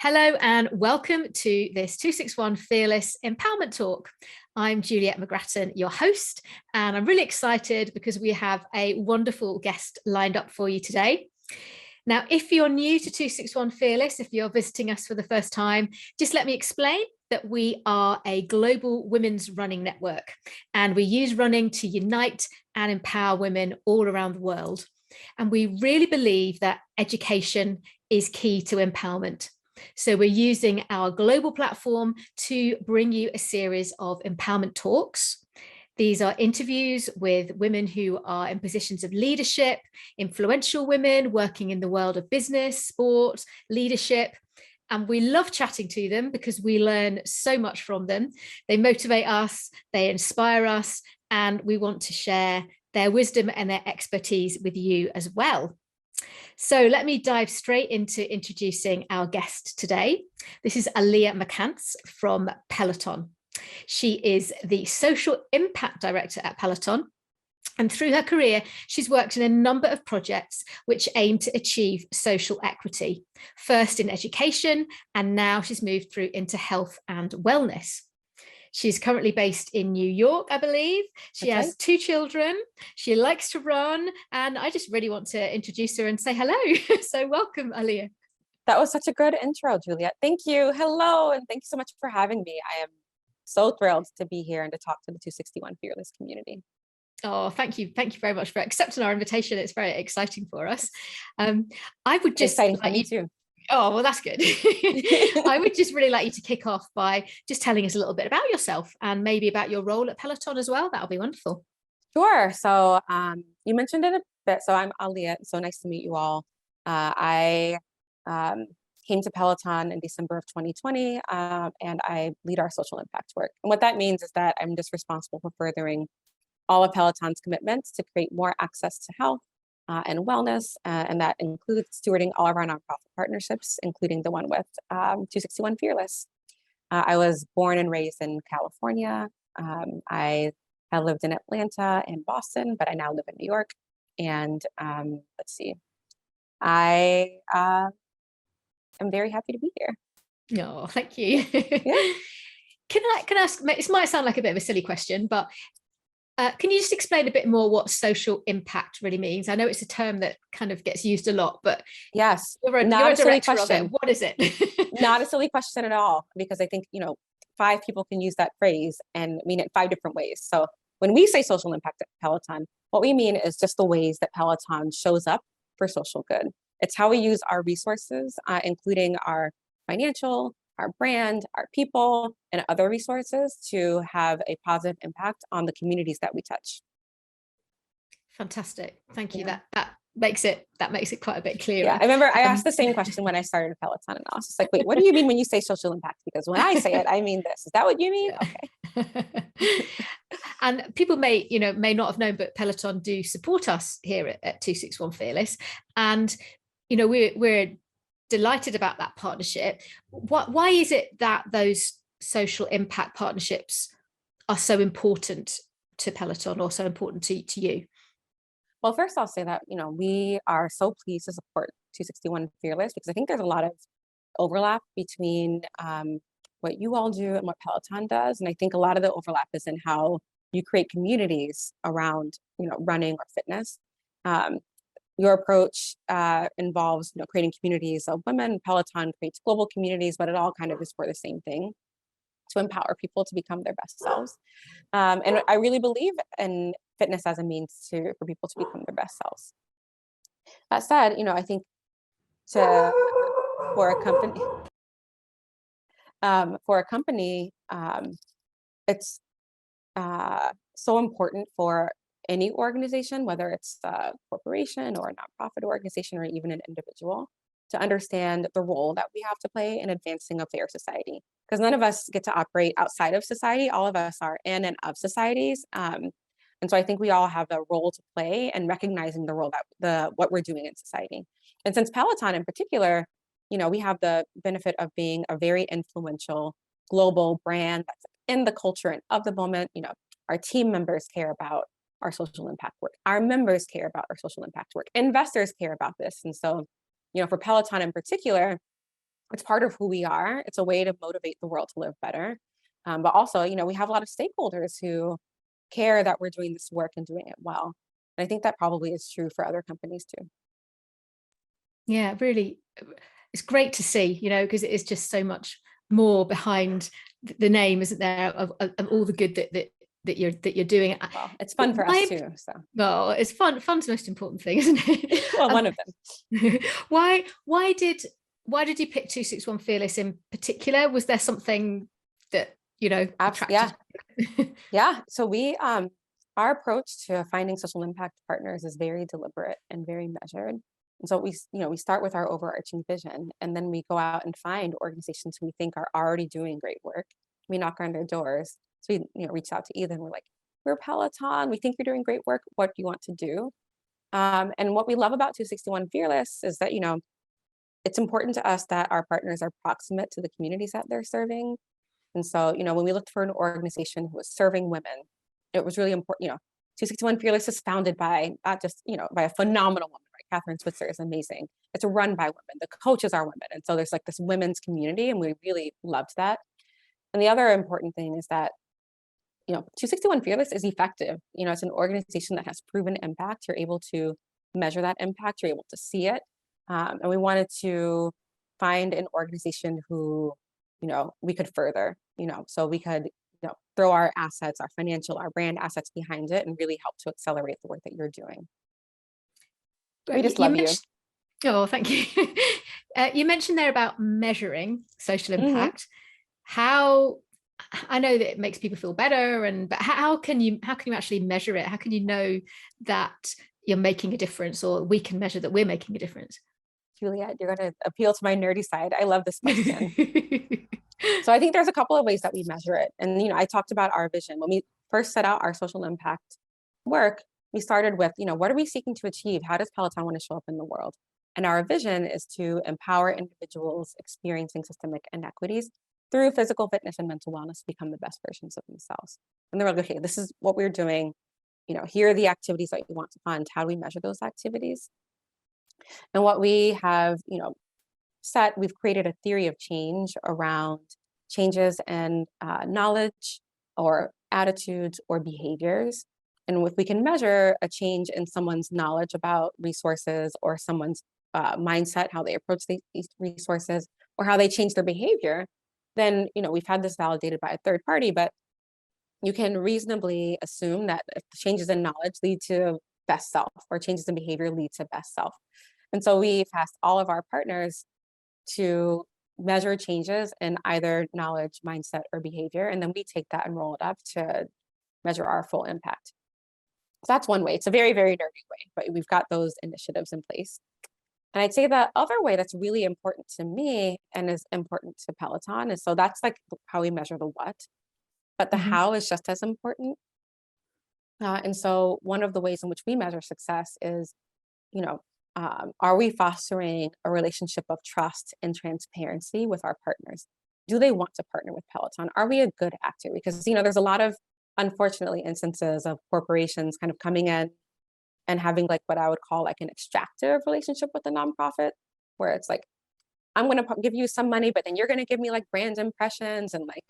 Hello and welcome to this 261 Fearless Empowerment Talk. I'm Juliet McGrattan, your host, and I'm really excited because we have a wonderful guest lined up for you today. Now, if you're new to 261 Fearless, if you're visiting us for the first time, just let me explain that we are a global women's running network, and we use running to unite and empower women all around the world. And we really believe that education is key to empowerment. So we're using our global platform to bring you a series of empowerment talks. These are interviews with women who are in positions of leadership, influential women working in the world of business, sport, leadership. And we love chatting to them because we learn so much from them. They motivate us, they inspire us, and we want to share their wisdom and their expertise with you as well. So let me dive straight into introducing our guest today. This is Alia McCants from Peloton. She is the Social Impact Director at Peloton. And through her career, she's worked in a number of projects which aim to achieve social equity, first in education, and now she's moved through into health and wellness. She's currently based in New York, I believe. She has 2 children. She likes to run. And I just really want to introduce her and say hello. So welcome, Alia. That was such a good intro, Juliet. Thank you. Hello. And thank you so much for having me. I am so thrilled to be here and to talk to the 261 Fearless community. Oh, thank you. Thank you very much for accepting our invitation. It's very exciting for us. I would just exciting for me too. Oh, well, that's good. I would just really like you to kick off by just telling us a little bit about yourself and maybe about your role at Peloton as well. That'll be wonderful. Sure. So you mentioned it a bit. So I'm Alia. So nice to meet you all. I came to Peloton in December of 2020, and I lead our social impact work. And what that means is that I'm just responsible for furthering all of Peloton's commitments to create more access to health and wellness, and that includes stewarding all of our nonprofit partnerships, including the one with 261 Fearless. I was born and raised in California. I have lived in Atlanta and Boston, but I now live in New York. And let's see, I am very happy to be here. No, thank you. Yeah. Can I ask, this might sound like a bit of a silly question, but can you just explain a bit more what social impact really means? I know it's a term that kind of gets used a lot, but yes, you're a director of it. What is it? Not a silly question at all, because I think, 5 people can use that phrase and mean it 5 different ways. So when we say social impact at Peloton, what we mean is just the ways that Peloton shows up for social good. It's how we use our resources, including our financial, our brand, our people, and other resources to have a positive impact on the communities that we touch. Fantastic. Thank you. Yeah. That makes it quite a bit clearer. Yeah, I remember I asked the same question when I started Peloton, and I was just like, wait, what do you mean when you say social impact? Because when I say it, I mean this. Is that what you mean? Okay. And people may not have known, but Peloton do support us here at 261 Fearless. And, we're delighted about that partnership. Why is it that those social impact partnerships are so important to Peloton, or so important to you? Well, first I'll say that, we are so pleased to support 261 Fearless, because I think there's a lot of overlap between what you all do and what Peloton does. And I think a lot of the overlap is in how you create communities around, running or fitness. Your approach involves, creating communities of women. Peloton creates global communities, but it all kind of is for the same thing, to empower people to become their best selves. And I really believe in fitness as a means for people to become their best selves. That said, I think for a company, it's so important for any organization, whether it's a corporation or a nonprofit organization or even an individual, to understand the role that we have to play in advancing a fair society. Because none of us get to operate outside of society. All of us are in and of societies. And so I think we all have a role to play in recognizing the role what we're doing in society. And since Peloton in particular, we have the benefit of being a very influential global brand that's in the culture and of the moment. Our team members care about our social impact work. Our members care about our social impact work. Investors care about this. And so, for Peloton in particular, It's part of who we are. It's a way to motivate the world to live better. But also, we have a lot of stakeholders who care that we're doing this work and doing it well. And I think that probably is true for other companies too. Yeah, really, it's great to see, because it is just so much more behind the name, isn't there, of all the good that you're doing. Well, it's fun for us too. So, well, it's fun. Fun's the most important thing, isn't it? well, one of them. Why did you pick 261 Fearless in particular? Was there something that attracted you? Yeah. So our approach to finding social impact partners is very deliberate and very measured. And so we start with our overarching vision, and then we go out and find organizations who we think are already doing great work. We knock on their doors. So we reach out to Ethan. We're like, we're Peloton. We think you're doing great work. What do you want to do? And what we love about 261 Fearless is that it's important to us that our partners are proximate to the communities that they're serving. And so when we looked for an organization who was serving women, it was really important. 261 Fearless is founded by not just by a phenomenal woman. Catherine Switzer is amazing. It's run by women. The coaches are women. And so there's like this women's community, and we really loved that. And the other important thing is that, 261 Fearless is effective. It's an organization that has proven impact. You're able to measure that impact. You're able to see it. And we wanted to find an organization who, we could further, so we could, throw our assets, our financial, our brand assets behind it and really help to accelerate the work that you're doing. We just love you. Oh, thank you. You mentioned there about measuring social impact. How, I know that it makes people feel better, but how can you actually measure it? How can you know that you're making a difference, or we can measure that we're making a difference? Juliet, you're going to appeal to my nerdy side. I love this question. So I think there's a couple of ways that we measure it. And, I talked about our vision. When we first set out our social impact work, we started with, what are we seeking to achieve? How does Peloton want to show up in the world? And our vision is to empower individuals experiencing systemic inequities through physical fitness and mental wellness to become the best versions of themselves. And they're like, okay, this is what we're doing. Here are the activities that we want to fund. How do we measure those activities? And what we have, we've created a theory of change around changes in knowledge or attitudes or behaviors. And if we can measure a change in someone's knowledge about resources, or someone's mindset, how they approach these resources, or how they change their behavior, then, we've had this validated by a third party, but you can reasonably assume that if changes in knowledge lead to best self, or changes in behavior lead to best self. And so we've asked all of our partners to measure changes in either knowledge, mindset, or behavior. And then we take that and roll it up to measure our full impact. So that's one way. It's a very, very nerdy way, but we've got those initiatives in place. And I'd say the other way that's really important to me and is important to Peloton is, so that's like how we measure the what, but the how is just as important. And so one of the ways in which we measure success is, are we fostering a relationship of trust and transparency with our partners? Do they want to partner with Peloton? Are we a good actor? Because, there's a lot of, unfortunately, instances of corporations kind of coming in and having like what I would call like an extractive relationship with the nonprofit, where it's like, I'm going to give you some money, but then you're going to give me like brand impressions, and like,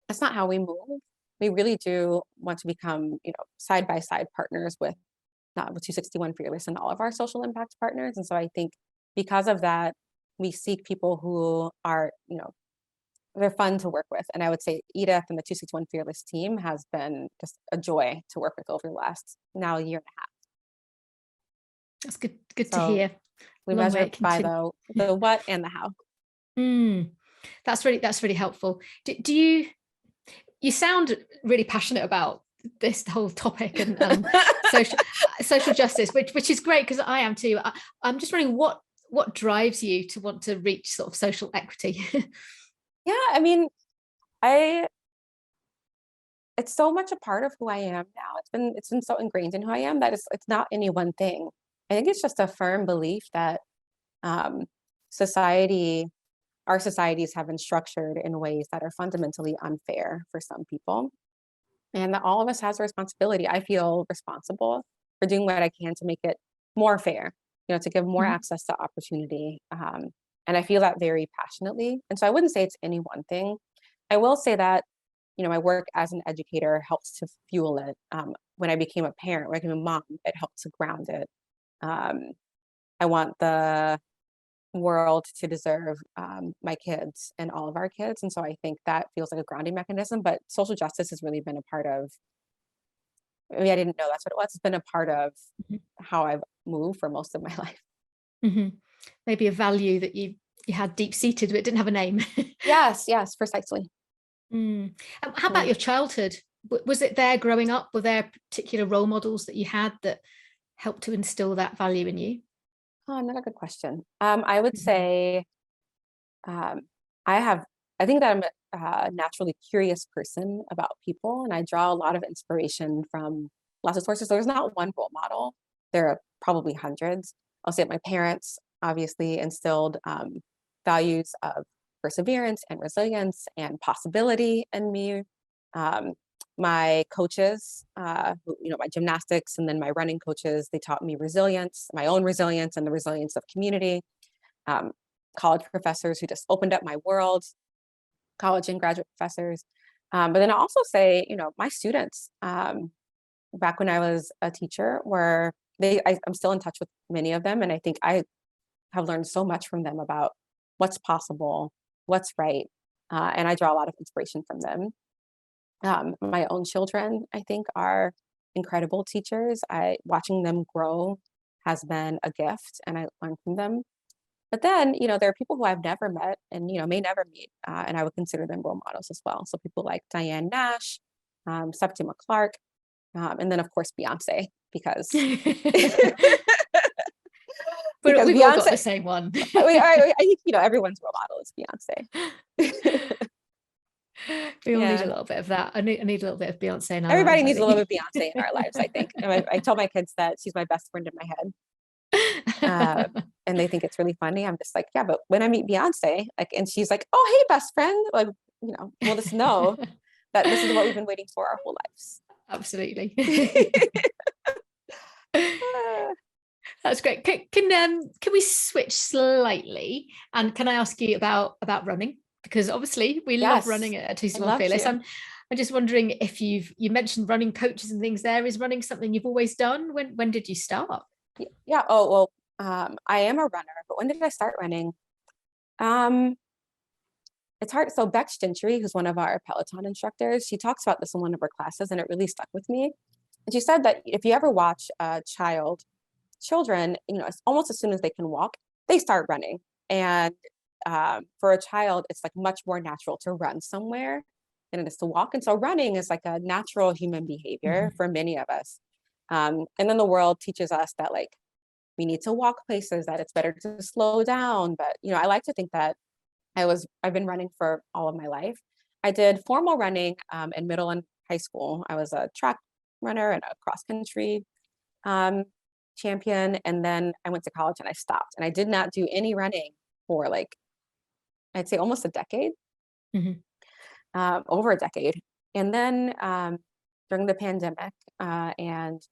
that's not how we move. We really do want to become, side by side partners with 261 Fearless and all of our social impact partners. And so I think because of that, we seek people who are, they're fun to work with. And I would say Edith and the 261 Fearless team has been just a joy to work with over the last now year and a half. That's good to hear. We measure it by the what and the how. That's really helpful. Do you sound really passionate about this whole topic and social justice, which is great, because I am too. I'm just wondering what drives you to want to reach sort of social equity? Yeah, I mean, it's so much a part of who I am now. It's been so ingrained in who I am that it's not any one thing. I think it's just a firm belief that our societies have been structured in ways that are fundamentally unfair for some people, and that all of us has a responsibility. I feel responsible for doing what I can to make it more fair, to give more access to opportunity, And I feel that very passionately. And so I wouldn't say it's any one thing. I will say that, my work as an educator helps to fuel it. When I became a parent, when I became a mom, it helped to ground it. Um, I want the world to deserve my kids and all of our kids. And so I think that feels like a grounding mechanism, but social justice has really been a part of, I didn't know that's what it was. It's been a part of how I've moved for most of my life. Mm-hmm. Maybe a value that you had deep seated, but it didn't have a name. Yes, precisely. How about your childhood? Was it there growing up? Were there particular role models that you had that helped to instill that value in you? Oh, another good question. I would say I think that I'm a naturally curious person about people, and I draw a lot of inspiration from lots of sources. So there's not one role model. There are probably hundreds. I'll say that my parents obviously instilled values of perseverance and resilience and possibility in me. Um, my coaches, my gymnastics and then my running coaches, they taught me resilience, my own resilience and the resilience of community. Um, College professors who just opened up my world, college and graduate professors. But then I also say, my students, back when I was a teacher, I'm still in touch with many of them. And I think I have learned so much from them about what's possible, what's right. And I draw a lot of inspiration from them. My own children, I think, are incredible teachers. Watching them grow has been a gift, and I learn from them. But then, there are people who I've never met and, may never meet, and I would consider them role models as well. So people like Diane Nash, Septima Clark, and then of course Beyonce, because We've all Beyonce, got the same one. I think, everyone's role model is Beyonce. We all need a little bit of that. I need a little bit of Beyonce in our Everybody lives, needs a little bit of Beyonce in our lives, I think. And I tell my kids that she's my best friend in my head. And they think it's really funny. I'm just like, yeah, but when I meet Beyonce, and she's like, oh, hey, best friend, we'll just know that this is what we've been waiting for our whole lives. Absolutely. That's great. Can we switch slightly? And can I ask you about running? Because obviously we love running at 261 Fearless. I'm just wondering if you mentioned running coaches and things there. Is running something you've always done? When did you start? Yeah. Oh, well, I am a runner, but when did I start running? It's hard. So Beck Stintry, who's one of our Peloton instructors, she talks about this in one of her classes, and it really stuck with me. And she said that if you ever watch children, almost as soon as they can walk, they start running. And for a child, it's like much more natural to run somewhere than it is to walk. And so running is like a natural human behavior for many of us. And then the world teaches us that we need to walk places, that it's better to slow down. But, I like to think that I've been running for all of my life. I did formal running in middle and high school. I was a track runner and a cross country champion. And then I went to college and I stopped, and I did not do any running for I'd say almost a decade, over a decade. And then during the pandemic and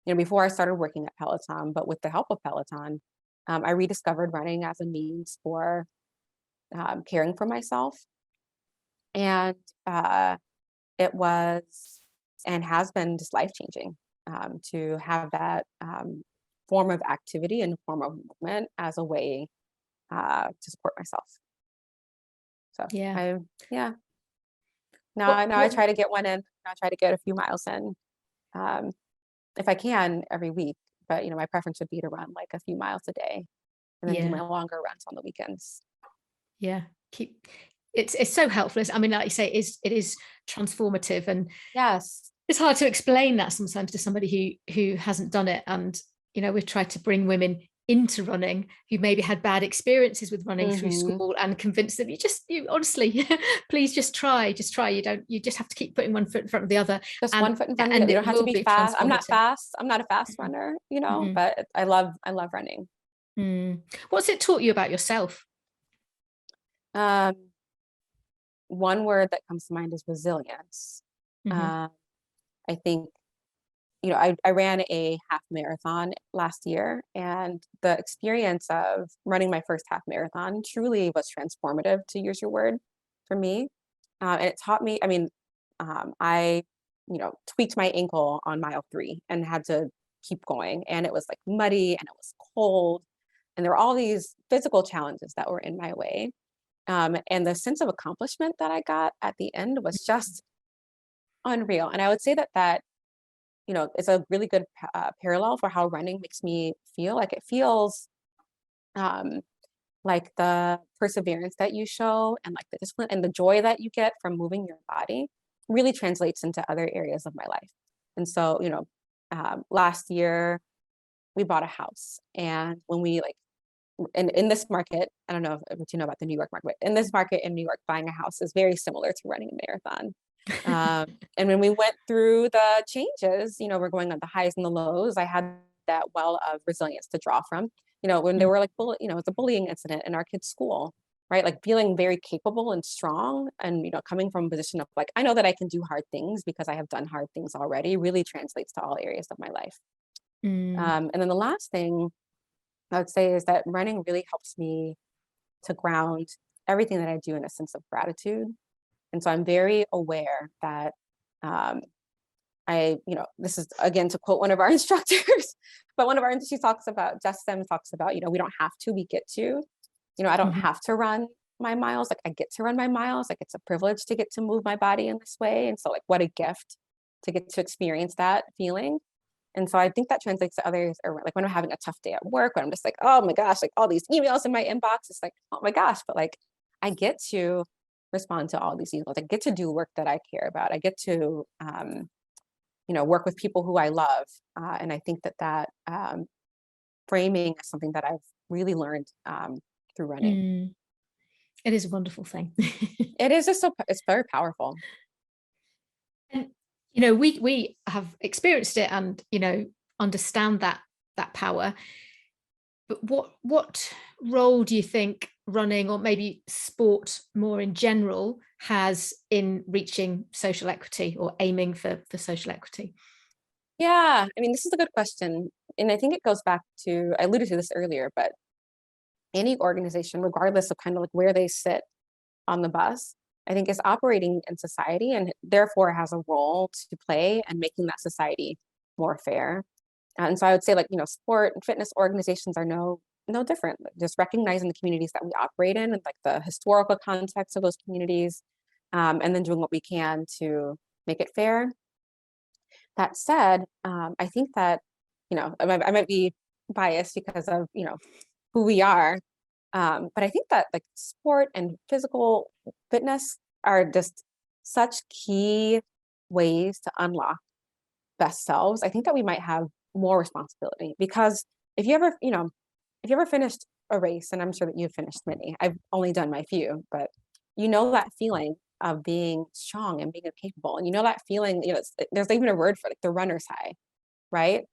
before I started working at Peloton, but with the help of Peloton, I rediscovered running as a means for caring for myself. And it was and has been just life-changing to have that form of activity and form of movement as a way to support myself. So Now I try to get one in. I try to get a few miles in, if I can, every week. But my preference would be to run a few miles a day, and then do my longer runs on the weekends. Yeah, it's so helpful. I mean, like you say, it is transformative, and yes, it's hard to explain that sometimes to somebody who hasn't done it. And we've tried to bring women into running who maybe had bad experiences with running through school, and convince them you honestly please just try. You just have to keep putting one foot in front of the other, just one foot in front of the other. You don't have to be fast. I'm not a fast runner, but I love running. What's it taught you about yourself? One word that comes to mind is resilience. I think I ran a half marathon last year, and the experience of running my first half marathon truly was transformative, to use your word, for me. And it taught me, I, tweaked my ankle on mile 3 and had to keep going. And it was like muddy and it was cold. And there were all these physical challenges that were in my way. And the sense of accomplishment that I got at the end was just unreal. And I would say that it's a really good parallel for how running makes me feel. Like it feels um, like the perseverance that you show and like the discipline and the joy that you get from moving your body really translates into other areas of my life. And so, last year we bought a house, and when we in this market, I don't know what you know about the New York market, but in this market in New York, buying a house is very similar to running a marathon. And when we went through the changes, we're going on the highs and the lows. I had that well of resilience to draw from. When there were it's a bullying incident in our kids' school, right? Like feeling very capable and strong, and coming from a position of like, I know that I can do hard things because I have done hard things already, really translates to all areas of my life. And then the last thing I would say is that running really helps me to ground everything that I do in a sense of gratitude. And so I'm very aware that this is again to quote one of our instructors, but Jess Sims talks about, we don't have to, we get to, I don't have to run my miles. Like I get to run my miles. Like it's a privilege to get to move my body in this way. And so like, what a gift to get to experience that feeling. And so I think that translates to others, or like when I'm having a tough day at work, when I'm just like, oh my gosh, like all these emails in my inbox, it's like, oh my gosh, but like I get to respond to all these emails. I get to do work that I care about. I get to, work with people who I love. And I think that framing is something that I've really learned through running. It is a wonderful thing. It is just it's very powerful. And we have experienced it and understand that power. But what role do you think running, or maybe sport more in general, has in reaching social equity or aiming for social equity? Yeah, this is a good question. And I think it goes back to, I alluded to this earlier, but any organization, regardless of kind of like where they sit on the bus, I think is operating in society and therefore has a role to play in making that society more fair. And so I would say sport and fitness organizations are no different. Just recognizing the communities that we operate in and like the historical context of those communities, and then doing what we can to make it fair. That said, I think that, I might be biased because of, who we are. But I think that like sport and physical fitness are just such key ways to unlock best selves. I think that we might have more responsibility, because if you ever finished a race, and I'm sure that you've finished many, I've only done my few, but that feeling of being strong and being capable, and that feeling, there's even a word for like the runner's high, right?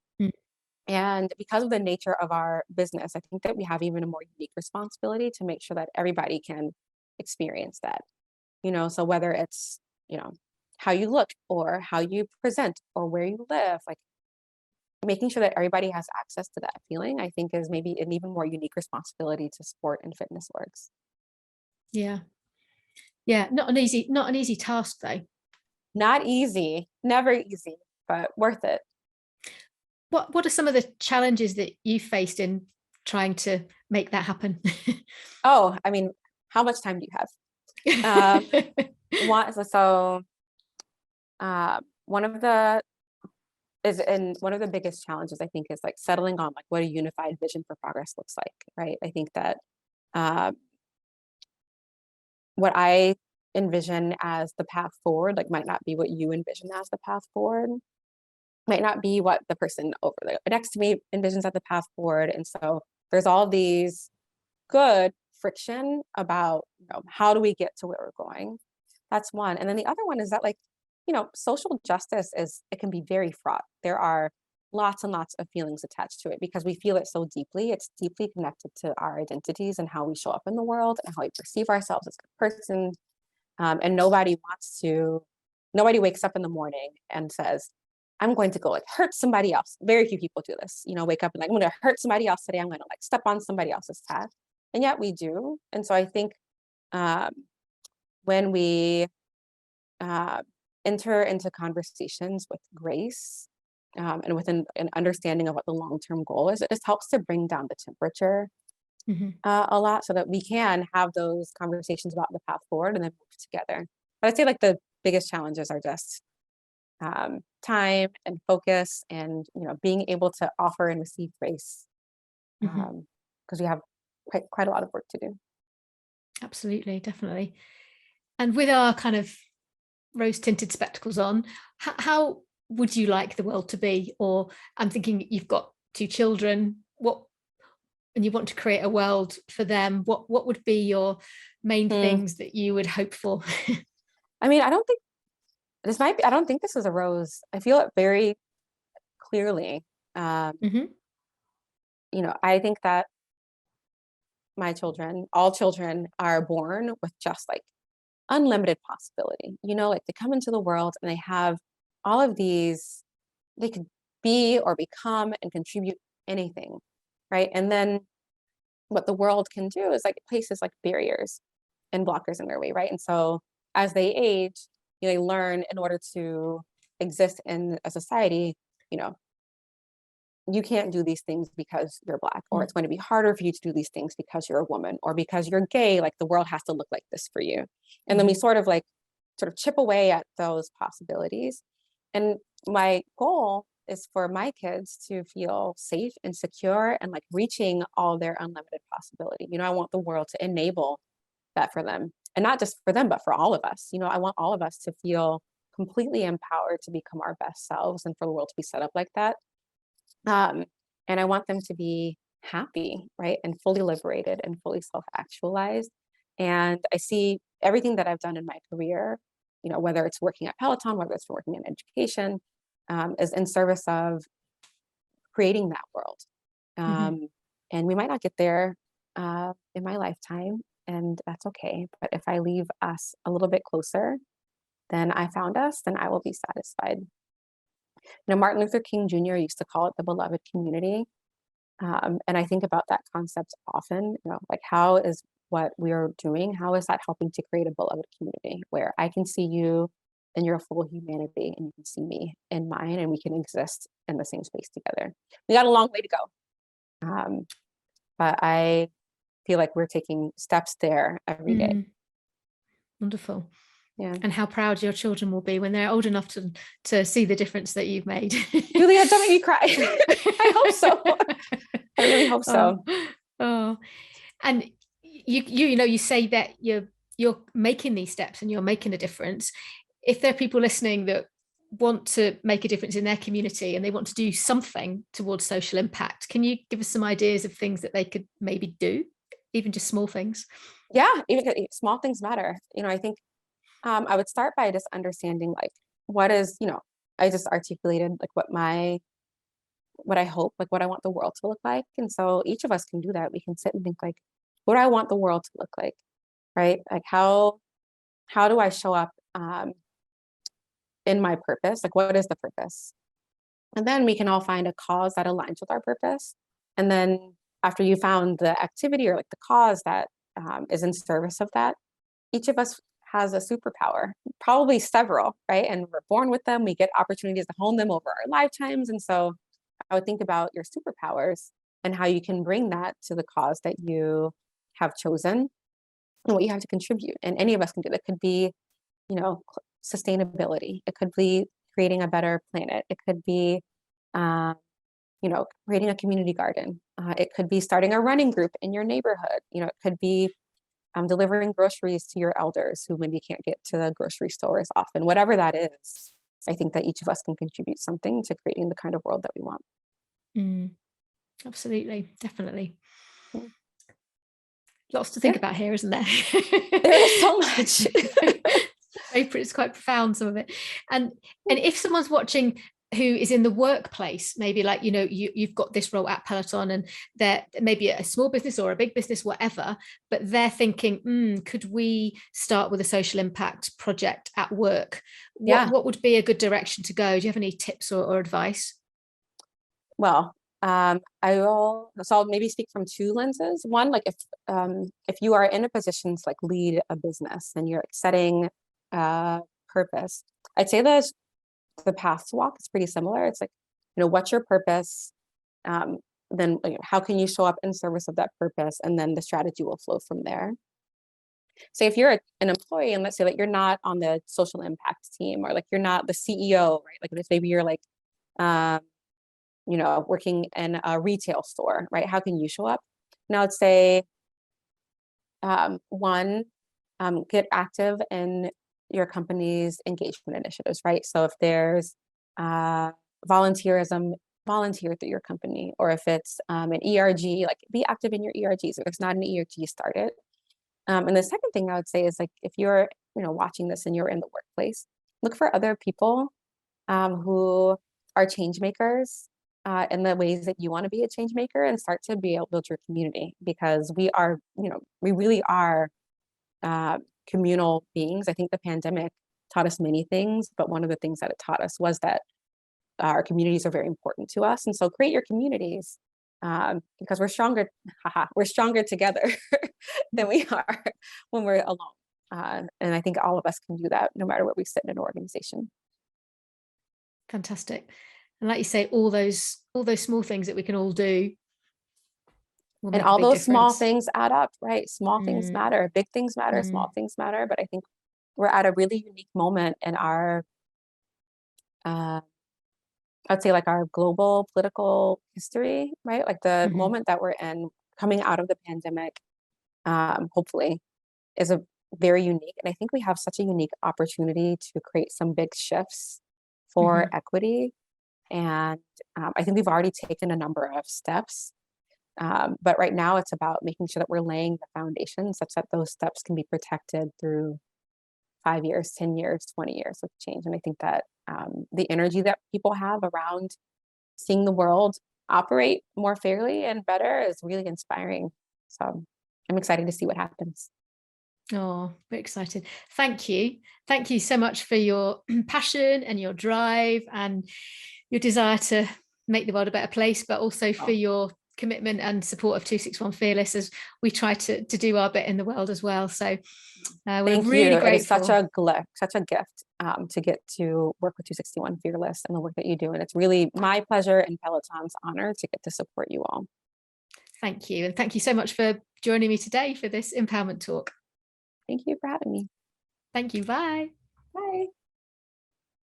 And because of the nature of our business, I think that we have even a more unique responsibility to make sure that everybody can experience that. So whether it's, how you look or how you present or where you live, like making sure that everybody has access to that feeling, I think is maybe an even more unique responsibility to sport and fitness orgs. Yeah. Yeah. Not an easy task though. Not easy, never easy, but worth it. What are some of the challenges that you faced in trying to make that happen? Oh, how much time do you have? One of the biggest challenges, I think, is like settling on like what a unified vision for progress looks like, right? I think that what I envision as the path forward like might not be what you envision as the path forward, might not be what the person over there next to me envisions as the path forward. And so there's all these good friction about how do we get to where we're going. That's one. And then the other one is that social justice it can be very fraught. There are lots and lots of feelings attached to it because we feel it so deeply. It's deeply connected to our identities and how we show up in the world and how we perceive ourselves as a person. And nobody wakes up in the morning and says, I'm going to go like hurt somebody else. Very few people do this, wake up and like, I'm going to hurt somebody else today. I'm going to like step on somebody else's path. And yet we do. And so I think when we enter into conversations with grace and with an understanding of what the long-term goal is, it just helps to bring down the temperature a lot so that we can have those conversations about the path forward and then move together. But I'd say like the biggest challenges are just time and focus and, being able to offer and receive grace because we have quite a lot of work to do. Absolutely, definitely. And with our kind of rose-tinted spectacles on, how would you like the world to be? Or I'm thinking you've got 2 children, and you want to create a world for them. What would be your main things that you would hope for? I mean, I don't think this is a rose. I feel it very clearly. I think that all children are born with just like unlimited possibility, like they come into the world and they have all of these, they could be or become and contribute anything, right? And then what the world can do is like it places like barriers and blockers in their way, right? And so as they age, they learn in order to exist in a society, you can't do these things because you're Black, or it's going to be harder for you to do these things because you're a woman, or because you're gay, like the world has to look like this for you. And then we sort of chip away at those possibilities. And my goal is for my kids to feel safe and secure and like reaching all their unlimited possibility. I want the world to enable that for them, and not just for them, but for all of us. I want all of us to feel completely empowered to become our best selves and for the world to be set up like that. And I want them to be happy, right? And fully liberated and fully self-actualized. And I see everything that I've done in my career, whether it's working at Peloton, whether it's working in education, is in service of creating that world. And we might not get there in my lifetime, and that's okay. But if I leave us a little bit closer than I found us, then I will be satisfied. Martin Luther King Jr. used to call it the beloved community. And I think about that concept often, like how is what we are doing, how is that helping to create a beloved community where I can see you in your full humanity and you can see me in mine, and we can exist in the same space together. We got a long way to go. But I feel like we're taking steps there every day. Wonderful. Yeah. And how proud your children will be when they're old enough to see the difference that you've made. Julia, don't make me cry. I hope so. I really hope so. And you say that you're making these steps and you're making a difference. If there are people listening that want to make a difference in their community and they want to do something towards social impact, can you give us some ideas of things that they could maybe do, even just small things? Yeah, even small things matter. I think I would start by just understanding like what is, I just articulated like what I hope, like what I want the world to look like. And so each of us can do that. We can sit and think like, what do I want the world to look like? Right? Like how do I show up in my purpose? Like what is the purpose? And then we can all find a cause that aligns with our purpose. And then after you found the activity or like the cause that is in service of that, each of us has a superpower, probably several, right? And we're born with them. We get opportunities to hone them over our lifetimes. And so I would think about your superpowers and how you can bring that to the cause that you have chosen and what you have to contribute. And any of us can do that. It could be, sustainability. It could be creating a better planet. It could be, creating a community garden. It could be starting a running group in your neighborhood. It could be delivering groceries to your elders who maybe can't get to the grocery store as often. Whatever that is, I think that each of us can contribute something to creating the kind of world that we want. Absolutely, definitely. Lots to think about here, isn't there? There is so much. It's quite profound, some of it. And if someone's watching who is in the workplace, maybe like, you've got this role at Peloton, and they're maybe a small business or a big business, whatever, but they're thinking, could we start with a social impact project at work? What would be a good direction to go? Do you have any tips or advice? Well, I'll maybe speak from two lenses. One, like if you are in a position to like lead a business and you're setting purpose, I'd say the path to walk is pretty similar. It's like, what's your purpose? Then how can you show up in service of that purpose? And then the strategy will flow from there. So if you're an employee, and let's say that you're not on the social impact team, or like you're not the CEO, right? Like if maybe you're like, working in a retail store, right? How can you show up? Now I'd say, one, get active in your company's engagement initiatives, right? So if there's volunteerism, volunteer through your company, or if it's an ERG, like be active in your ERGs. If there's not an ERG, start it. And the second thing I would say is like, if you're, watching this and you're in the workplace, look for other people who are change makers in the ways that you want to be a change maker, and start to be able to build your community, because we are, we really are communal beings. I think the pandemic taught us many things, but one of the things that it taught us was that our communities are very important to us. And so create your communities, because we're stronger, we're stronger together than we are when we're alone. And I think all of us can do that no matter where we sit in an organization. Fantastic. And like you say, all those small things that we can all do. And all those small things add up, right? Small things matter, big things matter, small things matter. But I think we're at a really unique moment in our, I'd say like our global political history, right? Like the moment that we're in coming out of the pandemic, hopefully, is a very unique. And I think we have such a unique opportunity to create some big shifts for equity. And I think we've already taken a number of steps. But right now it's about making sure that we're laying the foundation such that those steps can be protected through 5 years, 10 years, 20 years of change. And I think that the energy that people have around seeing the world operate more fairly and better is really inspiring. So I'm excited to see what happens. Oh, very excited. Thank you. Thank you so much for your passion and your drive and your desire to make the world a better place, but also for your commitment and support of 261 Fearless as we try to do our bit in the world as well. So we're really grateful. It is such a gift to get to work with 261 Fearless and the work that you do. And it's really my pleasure and Peloton's honor to get to support you all. Thank you. And thank you so much for joining me today for this empowerment talk. Thank you for having me. Thank you. Bye. Bye.